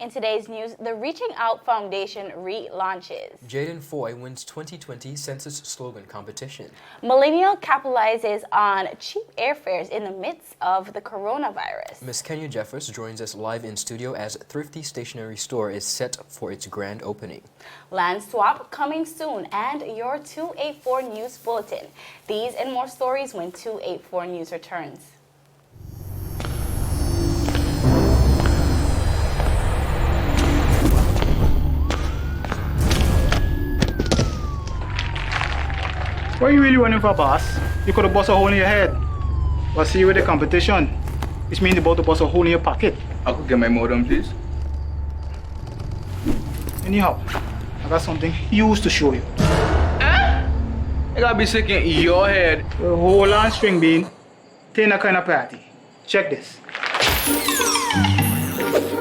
In today's news, the Reaching Out Foundation relaunches. Jaden Foy wins 2020 Census Slogan Competition. Millennial capitalizes on cheap airfares in the midst of the coronavirus. Miss Kenya Jeffers joins us live in studio as Thrifty Stationery Store is set for its grand opening. Land swap coming soon, and your 284 News Bulletin. These and more stories when 284 News returns. What you really running for, boss? You could have bust a hole in your head. But see with the competition, which means about to bust a hole in your pocket. I could get my modem, please. Anyhow, I got something huge to show you. I gotta be sick in your head. Well, hold on, string bean. Taking a kind of party. Check this.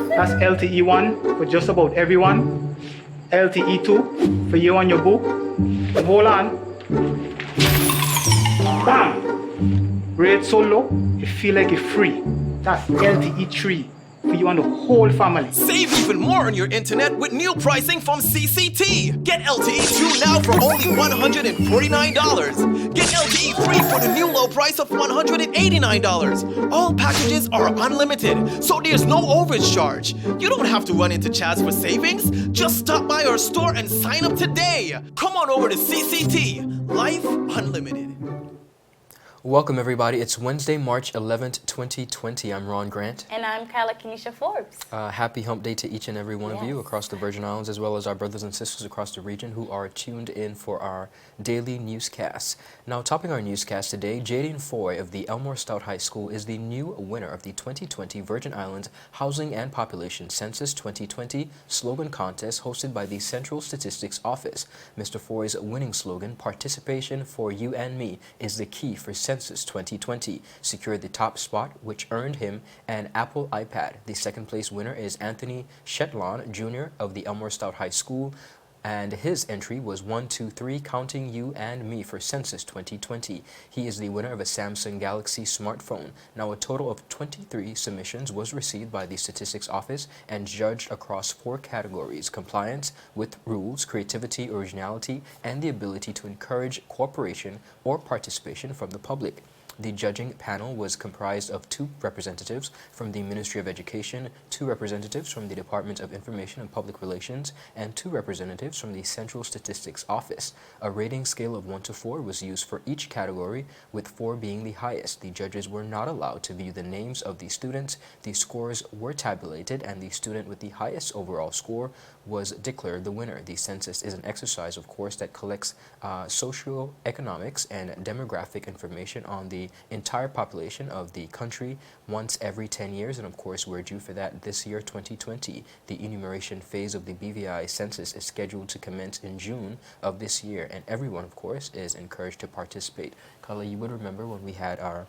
That's LTE1 for just about everyone. LTE2 for you and your boo. And hold on. Bam! Rate so low, you feel like you're free. That's LTE3 for you and the whole family. Save even more on your internet with new pricing from CCT. Get LTE 2 now for only $149. Get LTE free for the new low price of $189. All packages are unlimited, so there's no overage charge. You don't have to run into chats for savings. Just stop by our store and sign up today. Come on over to CCT. Life Unlimited. Welcome everybody. It's Wednesday, March 11th, 2020. I'm Ron Grant. And I'm Kyla Kenesha Forbes. Happy hump day to each and every one of you across the Virgin Islands, as well as our brothers and sisters across the region who are tuned in for our daily newscasts. Now, topping our newscast today, Jaden Foy of the Elmore Stout High School is the new winner of the 2020 Virgin Islands Housing and Population Census 2020 slogan contest hosted by the Central Statistics Office. Mr. Foy's winning slogan, "Participation for You and Me," is the key for Census 2020, secured the top spot, which earned him an Apple iPad. The second place winner is Anthony Shetlon Jr. of the Elmore Stout High School, and his entry was 1, 2, 3, counting you and me for Census 2020. He is the winner of a Samsung Galaxy smartphone. Now, a total of 23 submissions was received by the Statistics Office and judged across 4 categories: compliance with rules, creativity, originality, and the ability to encourage cooperation or participation from the public. The judging panel was comprised of 2 representatives from the Ministry of Education, 2 representatives from the Department of Information and Public Relations, and 2 representatives from the Central Statistics Office. A rating scale of 1 to 4 was used for each category, with 4 being the highest. The judges were not allowed to view the names of the students. The scores were tabulated, and the student with the highest overall score was declared the winner. The census is an exercise, of course, that collects socioeconomics and demographic information on the entire population of the country once every 10 years, and of course we're due for that this year, 2020. The enumeration phase of the BVI census is scheduled to commence in June of this year, and everyone, of course, is encouraged to participate. Carla, you would remember when we had our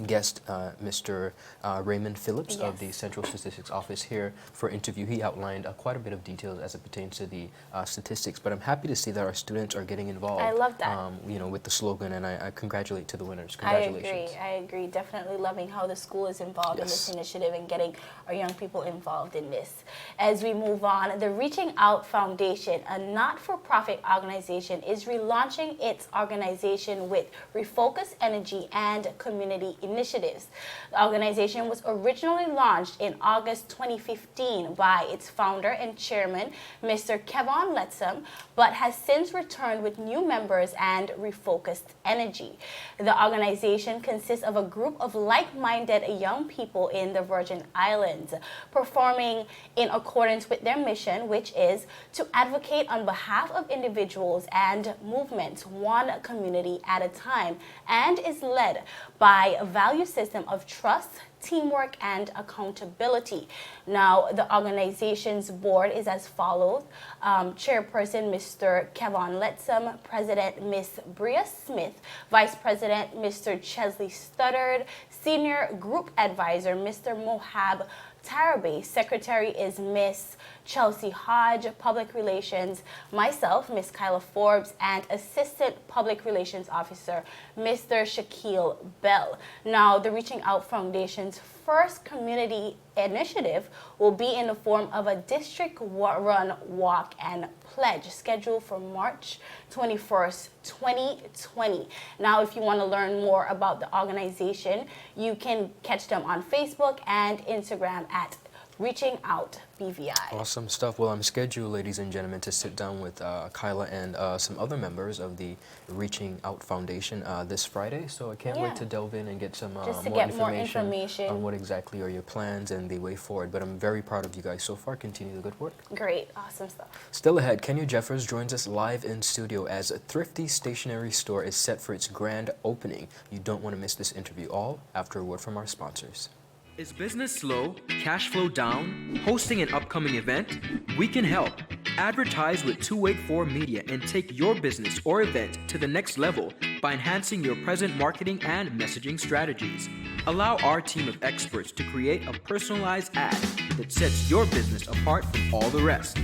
guest, Mr. Raymond Phillips of the Central Statistics Office here for interview. He outlined quite a bit of details as it pertains to the statistics, but I'm happy to see that our students are getting involved. I love that. You know, with the slogan, and I congratulate to the winners. Congratulations. I agree. Definitely loving how the school is involved in this initiative and getting our young people involved in this. As we move on, the Reaching Out Foundation, a not-for-profit organization, is relaunching its organization with refocused energy and community initiatives. The organization was originally launched in August 2015 by its founder and chairman, Mr. Kevon Letsom, but has since returned with new members and refocused energy. The organization consists of a group of like-minded young people in the Virgin Islands, performing in accordance with their mission, which is to advocate on behalf of individuals and movements, one community at a time, and is led by a value system of trust, teamwork, and accountability. Now, the organization's board is as follows. Chairperson, Mr. Kevon Letsom; President, Ms. Bria Smith; Vice President, Mr. Chesley Studdard; Senior Group Advisor, Mr. Mohab Tarabi; Secretary is Miss Chelsea Hodge; Public Relations, myself, Miss Kyla Forbes; and Assistant Public Relations Officer, Mr. Shaquille Bell. Now, the Reaching Out Foundation's first community initiative will be in the form of a district-run walk and pledge scheduled for March 21st, 2020. Now, if you want to learn more about the organization, you can catch them on Facebook and Instagram at Reaching Out BVI. Awesome stuff. Well, I'm scheduled, ladies and gentlemen, to sit down with Kyla and some other members of the Reaching Out Foundation this Friday. So I can't Yeah. wait to delve in and get some Just to more get more information information. on what exactly are your plans and the way forward. But I'm very proud of you guys so far. Continue the good work. Great, awesome stuff. Still ahead, Kenya Jeffers joins us live in studio as a Thrifty Stationery Store is set for its grand opening. You don't want to miss this interview, all after a word from our sponsors. Is business slow? Cash flow down? Hosting an upcoming event? We can help. Advertise with 284 Media and take your business or event to the next level by enhancing your present marketing and messaging strategies. Allow our team of experts to create a personalized ad that sets your business apart from all the rest.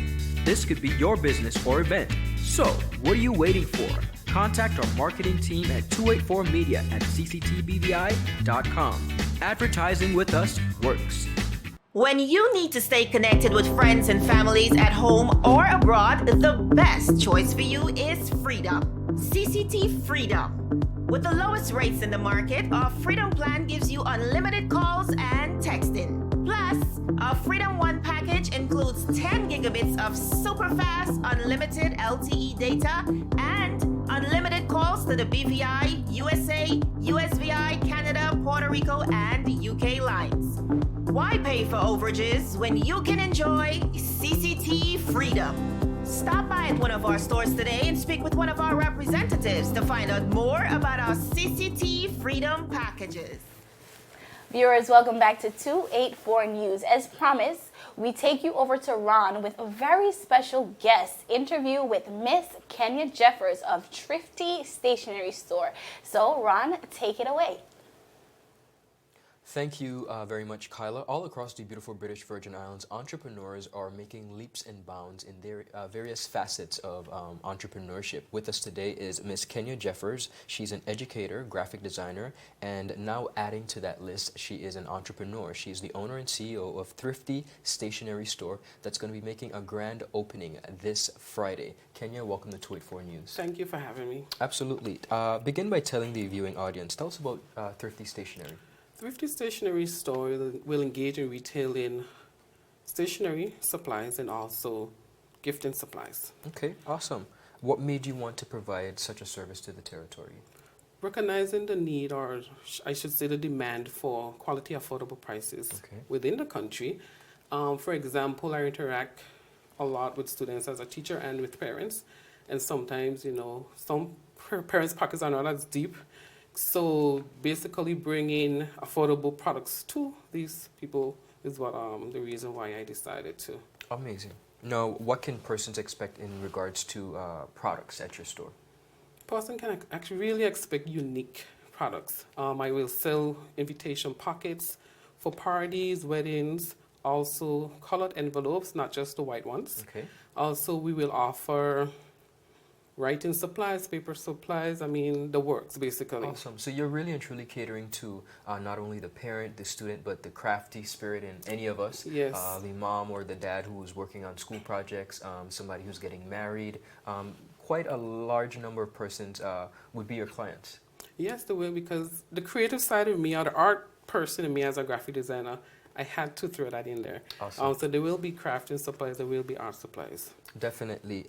This could be your business or event. So, what are you waiting for? Contact our marketing team at 284media at cctbvi.com. Advertising with us works. When you need to stay connected with friends and families at home or abroad, the best choice for you is Freedom. CCT Freedom. With the lowest rates in the market, our Freedom plan gives you unlimited calls and texting. Plus, our Freedom One package includes 10 gigabits of super fast, unlimited LTE data and unlimited calls to the BVI, USA, USVI, Canada, Puerto Rico, and UK lines. Why pay for overages when you can enjoy CCT Freedom? Stop by at one of our stores today and speak with one of our representatives to find out more about our CCT Freedom packages. Viewers, welcome back to 284 News. As promised, we take you over to Ron with a very special guest interview with Miss Kenya Jeffers of Thrifty Stationery Store. So, Ron, take it away. Thank you very much, Kyla. All across the beautiful British Virgin Islands, entrepreneurs are making leaps and bounds in their various facets of entrepreneurship. With us today is Miss Kenya Jeffers. She's an educator, graphic designer, and now adding to that list, she is an entrepreneur. She's the owner and CEO of Thrifty Stationery Store that's going to be making a grand opening this Friday. Kenya, welcome to 284 News. Thank you for having me. Absolutely. Begin by telling the viewing audience, tell us about Thrifty Stationery. Thrifty Stationery Store will engage in retailing stationery supplies and also gifting supplies. Okay, awesome. What made you want to provide such a service to the territory? Recognizing the need, or I should say the demand for quality, affordable prices within the country. For example, I interact a lot with students as a teacher and with parents. And sometimes, you know, some parents' pockets are not as deep. So basically bringing affordable products to these people is what the reason why I decided to. Amazing. Now, what can persons expect in regards to products at your store? Person can actually really expect unique products. I will sell invitation pockets for parties, weddings, also colored envelopes, not just the white ones. Okay. Also, we will offer writing supplies, paper supplies, I mean, the works, basically. Awesome. So you're really and truly catering to not only the parent, the student, but the crafty spirit in any of us. Yes. The mom or the dad who is working on school projects, somebody who's getting married. Quite a large number of persons would be your clients. Yes, they will, because the creative side of me, or the art person in me as a graphic designer, I had to throw that in there. Awesome. So there will be crafting supplies, there will be art supplies. Definitely.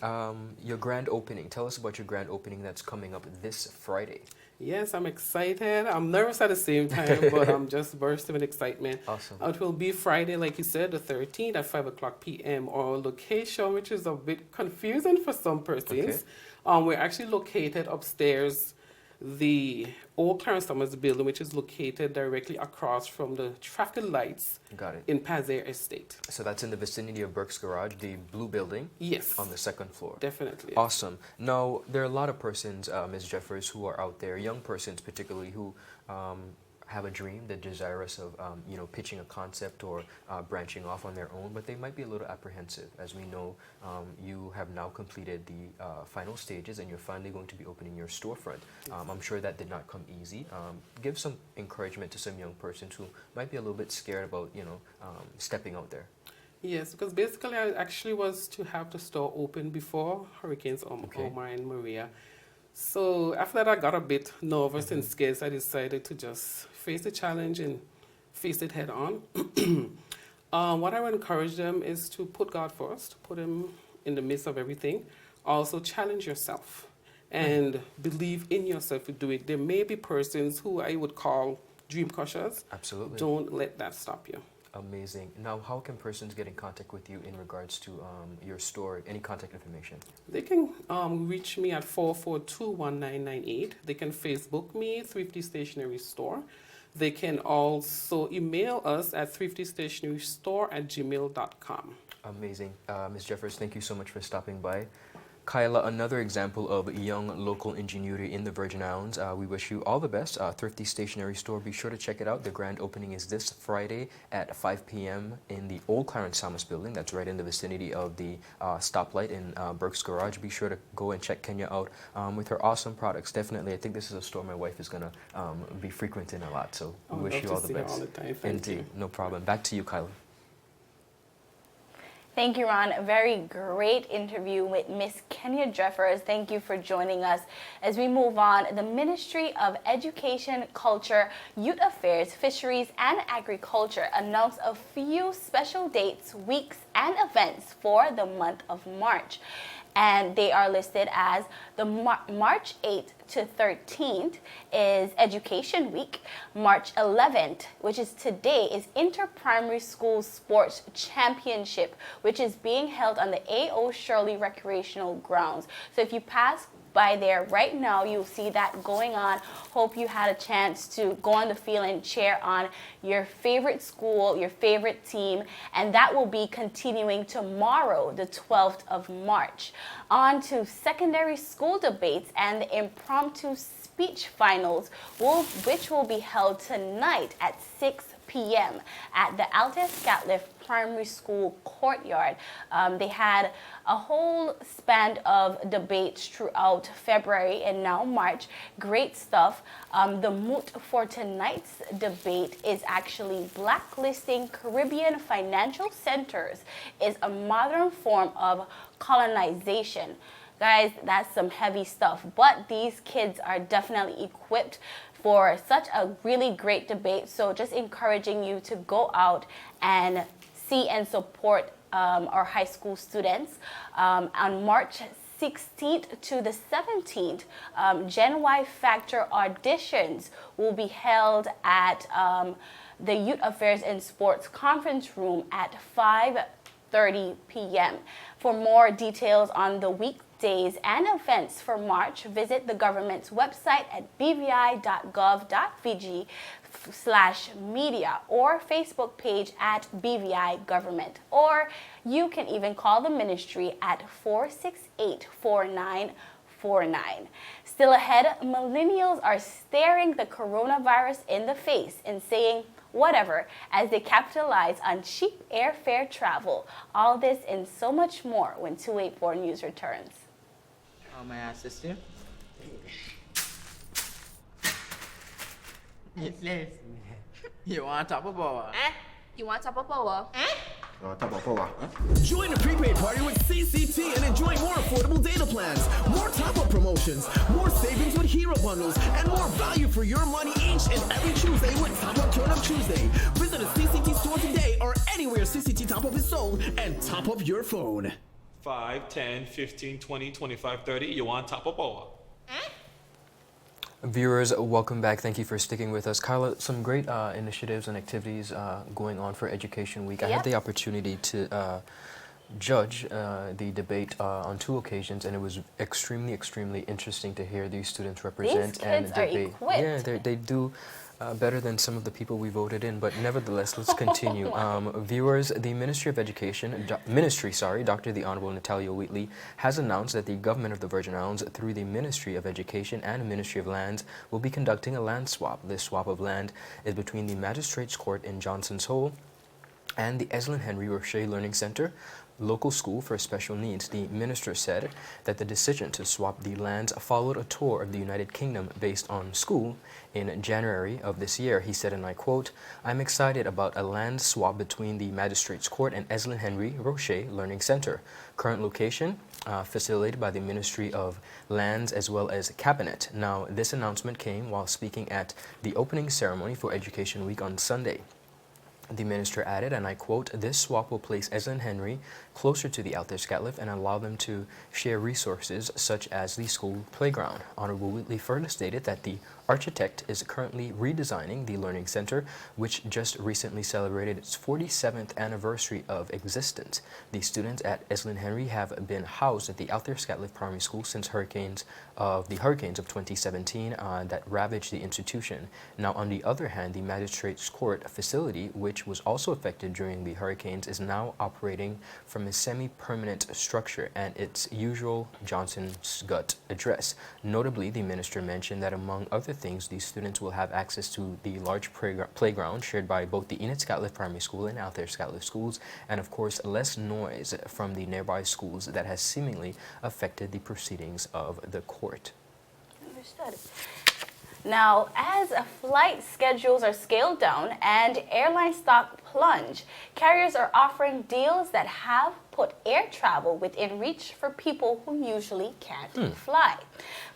Your grand opening. Tell us about your grand opening that's coming up this Friday. Yes, I'm excited. I'm nervous at the same time, but I'm just bursting with excitement. Awesome. It will be Friday, like you said, the 13th at 5 o'clock p.m. Our location, which is a bit confusing for some persons. We're actually located upstairs, the old Clarence Summers building, which is located directly across from the traffic lights. Got it. In Pazer Estate. So that's in the vicinity of Burke's Garage, the blue building? Yes. On the second floor. Definitely. Awesome. Now, there are a lot of persons, Ms. Jeffers, who are out there, young persons particularly, who have a dream, they're desirous of pitching a concept or branching off on their own, but they might be a little apprehensive. As we know, you have now completed the final stages and you're finally going to be opening your storefront. I'm sure that did not come easy. Give some encouragement to some young persons who might be a little bit scared about stepping out there. Yes, because basically I actually was to have the store open before Hurricanes Okay. Omar and Maria. So after that I got a bit nervous and scared, so I decided to just face the challenge and face it head on. What I would encourage them is to put God first, put Him in the midst of everything. Also challenge yourself and believe in yourself to do it. There may be persons who I would call dream crushers. Absolutely. Don't let that stop you. Amazing. Now, how can persons get in contact with you in regards to your store, any contact information? They can reach me at 442-1998. They can Facebook me, Thrifty Stationery Store. They can also email us at thriftystationerystore@gmail.com. Amazing. Ms. Jeffers, thank you so much for stopping by. Kyla, another example of young local ingenuity in the Virgin Islands. We wish you all the best. Thrifty Stationery Store, be sure to check it out. The grand opening is this Friday at 5 p.m. in the old Clarence Thomas building. That's right in the vicinity of the stoplight in Burke's Garage. Be sure to go and check Kenya out with her awesome products. Definitely, I think this is a store my wife is going to be frequenting a lot. So we wish you all the best. All the time. Thank you. No problem. Back to you, Kyla. Thank you, Ron. A very great interview with Miss Kenya Jeffers. Thank you for joining us. As we move on, the Ministry of Education, Culture, Youth Affairs, Fisheries, and Agriculture announced a few special dates, weeks, and events for the month of March. And they are listed as the March 8th to 13th is Education Week. March 11th, which is today, is Inter-Primary School Sports Championship, which is being held on the A.O. Shirley Recreational Grounds. So if you pass by there right now, you'll see that going on. Hope you had a chance to go on the field and cheer on your favorite school, your favorite team, and that will be continuing tomorrow, the 12th of March. On to secondary school debates and the impromptu speech finals, which will be held tonight at 6 p.m. at the Altus Scatliff Primary School courtyard. They had a whole span of debates throughout February and now March. Great stuff. The moot for tonight's debate is actually blacklisting Caribbean financial centers is a modern form of colonization. Guys, that's some heavy stuff, but these kids are definitely equipped for such a really great debate. So just encouraging you to go out and see and support our high school students. On March 16th to the 17th, Gen Y Factor auditions will be held at the Youth Affairs and Sports Conference Room at 5:30 p.m. For more details on the weekdays and events for March, visit the government's website at bvi.gov.vg/media or Facebook page at BVI Government. Or you can even call the ministry at 468-4949. Still ahead, millennials are staring the coronavirus in the face and saying whatever as they capitalize on cheap airfare travel. All this and so much more when 284 News returns. How may I assist you? Yes. You want top of power? You want top of power? Join the prepaid party with CCT and enjoy more affordable data plans, more top-up promotions, more savings with hero bundles, and more value for your money each and every Tuesday with Top Up Turn Up Tuesday. Visit a CCT store today or anywhere CCT Top Up is sold and top up your phone. 5, 10, 15, 20, 25, 30. You want top of power? Viewers, welcome back. Thank you for sticking with us. Carla, some great initiatives and activities going on for Education Week. I had the opportunity to judge the debate on 2 occasions, and it was extremely interesting to hear these students represent These kids and debate. are equipped. Yeah, they do Better than some of the people we voted in, but nevertheless, let's continue. Viewers, the Ministry of Education, Dr. the Honorable Natalia Wheatley, has announced that the government of the Virgin Islands, through the Ministry of Education and Ministry of Lands, will be conducting a land swap. This swap of land is between the Magistrates Court in Johnson's Hole and the Eslin Henry Roche Learning Center, local school for special needs. The minister said that the decision to swap the lands followed a tour of the United Kingdom based on school in January of this year. He said, and I quote, "I'm excited about a land swap between the Magistrates Court and Eslin Henry Roche Learning Center. Current location, facilitated by the Ministry of Lands as well as Cabinet." Now, this announcement came while speaking at the opening ceremony for Education Week on Sunday. The minister added, and I quote, "This swap will place Eslin Henry closer to the Althea Scatliff and allow them to share resources such as the school playground." Honorable Wheatley further stated that the architect is currently redesigning the Learning Center, which just recently celebrated its 47th anniversary of existence. The students at Eslin Henry have been housed at the Althea Scatliff Primary School since the hurricanes of 2017 that ravaged the institution. Now, on the other hand, the Magistrates Court facility, which was also affected during the hurricanes, is now operating from a semi-permanent structure and its usual Johnson's Gut address. Notably, the minister mentioned that among other things, these students will have access to the large playground shared by both the Enid Scatliff Primary School and Althea Scatliff schools, and of course less noise from the nearby schools that has seemingly affected the proceedings of the court. Understood. Now, as flight schedules are scaled down and airline stock plunge, carriers are offering deals that have put air travel within reach for people who usually can't fly.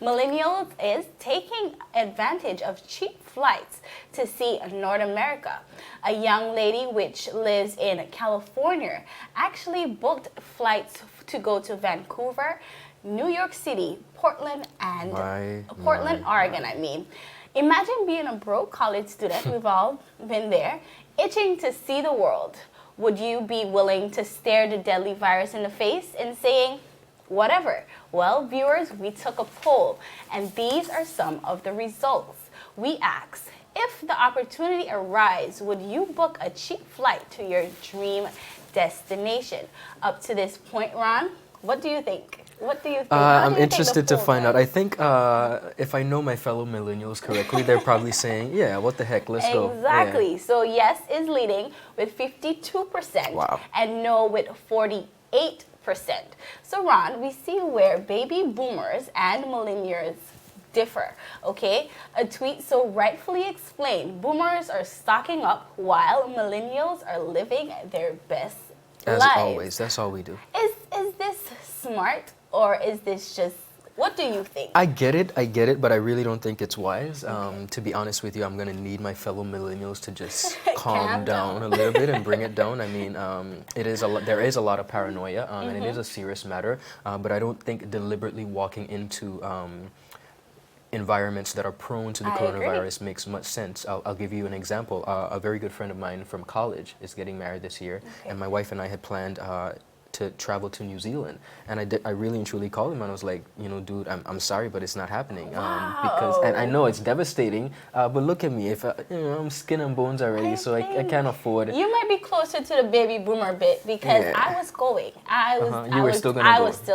Millennials is taking advantage of cheap flights to see North America. A young lady which lives in California actually booked flights to go to Vancouver, New York City, Portland, and Oregon, I mean. Imagine being a broke college student, we've all been there, itching to see the world. Would you be willing to stare the deadly virus in the face and saying, whatever? Well, viewers, we took a poll, and these are some of the results. We asked, if the opportunity arises, would you book a cheap flight to your dream destination? Up to this point, Ron, what do you think? What do you think? I'm interested to find out. I think if I know my fellow millennials correctly, they're probably saying, yeah, what the heck, let's go. Exactly. Yeah. So yes is leading with 52%. Wow. And no with 48%. So Ron, we see where baby boomers and millennials differ, okay? A tweet so rightfully explained, boomers are stocking up while millennials are living their best As lives. always, that's all we do. Is this smart, or is this just, what do you think? I get it, but I really don't think it's wise. To be honest with you, I'm going to need my fellow millennials to just calm down a little bit and bring it down. I mean, there is a lot of paranoia, and it is a serious matter, but I don't think deliberately walking into environments that are prone to the coronavirus makes much sense. I'll give you an example. A very good friend of mine from college is getting married this year, and my wife and I had planned to travel to New Zealand, and I really and truly called him and I was like, you know, dude, I'm sorry, but it's not happening. Because, and I know it's devastating, but look at me, if I'm skin and bones already, so I can't afford. You might be closer to the baby boomer bit because I was going. I was still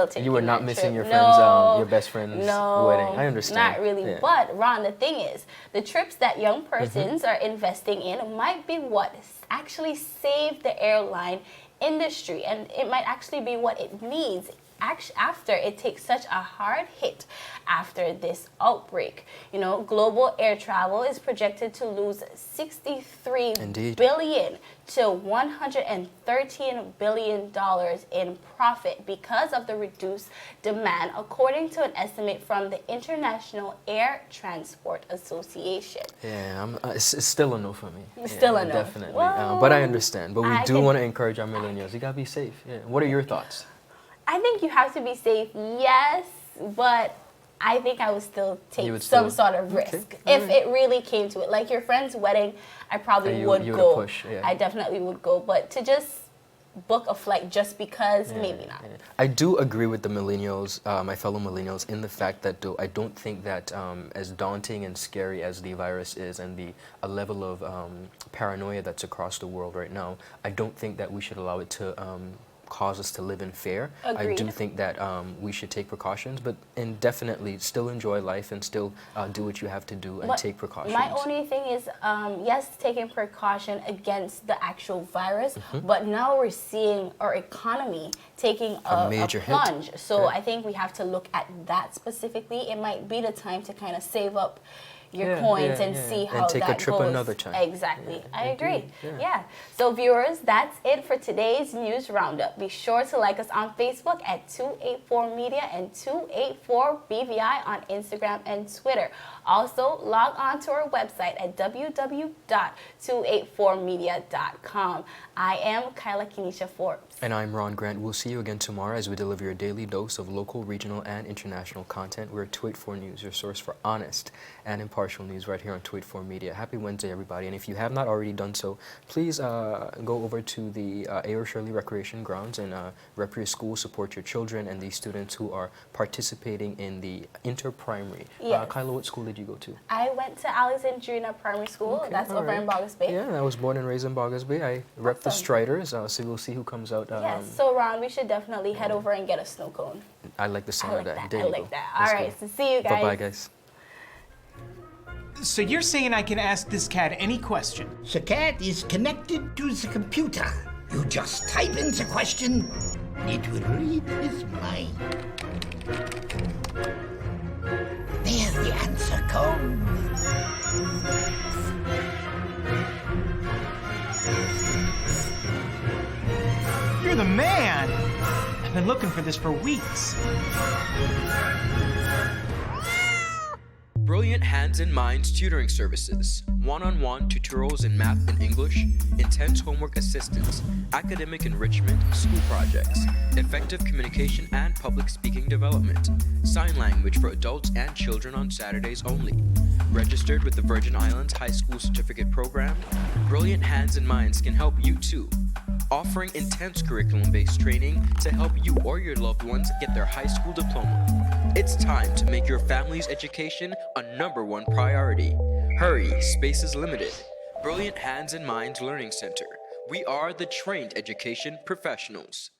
taking. You were not that missing trip. your friend's, your best friend's wedding. I understand. Not really. Yeah. But Ron, the thing is, the trips that young persons are investing in might be what actually saved the airline industry, and it might actually be what it needs after it takes such a hard hit after this outbreak. You know, global air travel is projected to lose $63 billion to $113 billion in profit because of the reduced demand, according to an estimate from the International Air Transport Association. Yeah, it's still a no for me. Still a no. Definitely. Well, but I understand. But we do want to encourage our millennials. You gotta be safe. Yeah. What are your thoughts? I think you have to be safe, yes, but I think I would still take some sort of risk if it really came to it. Like your friend's wedding, I probably would go. Push, yeah. I definitely would go. But to just book a flight just because, maybe not. I do agree with the millennials, my fellow millennials, in the fact that I don't think that as daunting and scary as the virus is and the level of paranoia that's across the world right now, I don't think that we should allow it to cause us to live in fear. Agreed. I do think that we should take precautions, but definitely still enjoy life and still do what you have to do and But take precautions. my only thing is, yes, taking precaution against the actual virus, but now we're seeing our economy taking a major hit. plunge. So Yeah. I think we have to look at that specifically. It might be the time to kind of save up your Yeah, coins yeah, and yeah. see And how take a that trip goes. another time. Exactly. I agree. yeah. Yeah. So viewers, that's it for today's news roundup. Be sure to like us on Facebook at 284 Media and 284 BVI on Instagram and Twitter. Also, log on to our website at www.284media.com. I am Kyla Kenesha Forbes. And I'm Ron Grant. We'll see you again tomorrow as we deliver your daily dose of local, regional, and international content. We're 284 News, your source for honest and impartial news right here on 284 Media. Happy Wednesday, everybody. And if you have not already done so, please go over to the A.R. Shirley Recreation Grounds and rep your school, support your children and the students who are participating in the inter-primary. Yes. Kyla, what school did you go to? I went to Alexandrina Primary School. Okay, That's all over in right. Boggers Bay. Yeah, I was born and raised in Boggers Bay. I rep the Awesome. Striders, so we'll see who comes out. Yes, so Ron, we should definitely head over and get a snow cone. I like the sound I of like that. that. There I you like go. that. Let's All right, go. so see you guys. Bye-bye, guys. So you're saying I can ask this cat any question? The cat is connected to the computer. You just type in the question, it will read his mind. There's the answer code. You're the man! I've been looking for this for weeks. Brilliant Hands and Minds tutoring services, one-on-one tutorials in math and English, intense homework assistance, academic enrichment, school projects, effective communication and public speaking development, sign language for adults and children on Saturdays only. Registered with the Virgin Islands High School Certificate Program, Brilliant Hands and Minds can help you too. Offering intense curriculum-based training to help you or your loved ones get their high school diploma. It's time to make your family's education a #1 priority. Hurry, space is limited. Brilliant Hands and Minds Learning Center. We are the trained education professionals.